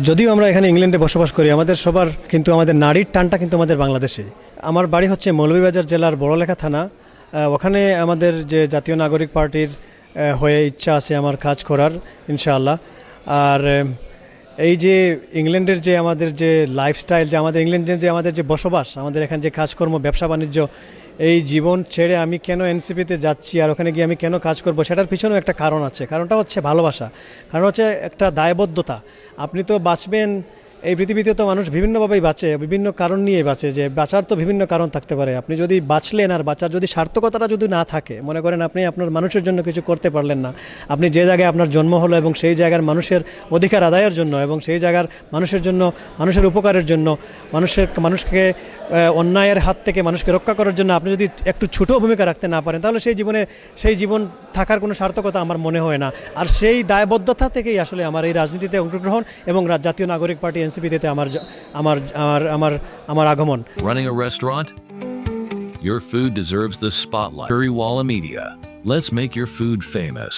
যদিও আমরা এখানে ইংল্যান্ডে বসবাস করি, আমাদের সবার কিন্তু আমাদের নারীর টানটা কিন্তু আমাদের বাংলাদেশে। আমার বাড়ি হচ্ছে মৌলভীবাজার জেলার বড়লেখা থানা। ওখানে আমাদের যে জাতীয় নাগরিক পার্টির হয়ে ইচ্ছা আছে আমার কাজ করার, ইনশাআল্লাহ। আর এই যে ইংল্যান্ডের যে আমাদের যে লাইফস্টাইল, যে আমাদের ইংল্যান্ডের যে আমাদের যে বসবাস, আমাদের এখানে যে কাজকর্ম, ব্যবসা বাণিজ্য, এই জীবন ছেড়ে আমি কেন এনসিপিতে যাচ্ছি আর ওখানে গিয়ে আমি কেন কাজ করব, সেটার পিছনেও একটা কারণ আছে। কারণটা হচ্ছে ভালোবাসা, কারণ হচ্ছে একটা দায়বদ্ধতা। আপনি তো বাঁচবেন, এই পৃথিবীতে তো মানুষ বিভিন্নভাবেই বাঁচে, বিভিন্ন কারণ নিয়ে বাঁচে। যে বাঁচার তো বিভিন্ন কারণ থাকতে পারে। আপনি যদি বাঁচলেন আর বাঁচার যদি সার্থকতাটা যদি না থাকে, মনে করেন আপনি আপনার মানুষের জন্য কিছু করতে পারলেন না, আপনি যে জায়গায় আপনার জন্ম হলো এবং সেই জায়গার মানুষের অধিকার আদায়ের জন্য এবং সেই জায়গার মানুষের জন্য, মানুষের উপকারের জন্য, মানুষকে অন্যায়ের হাত থেকে মানুষকে রক্ষা করার জন্য আপনি যদি একটু ছোটো ভূমিকা রাখতে না পারেন, তাহলে সেই জীবন থাকার কোনো সার্থকতা আমার মনে হয় না। আর সেই দায়বদ্ধতা থেকেই আসলে আমার এই রাজনীতিতে অংশগ্রহণ এবং জাতীয় নাগরিক পার্টি এনসিপিতে আমার আমার আমার আমার আগমন। Running a restaurant? Your food deserves the spotlight. Currywalla Media. Let's make your food famous.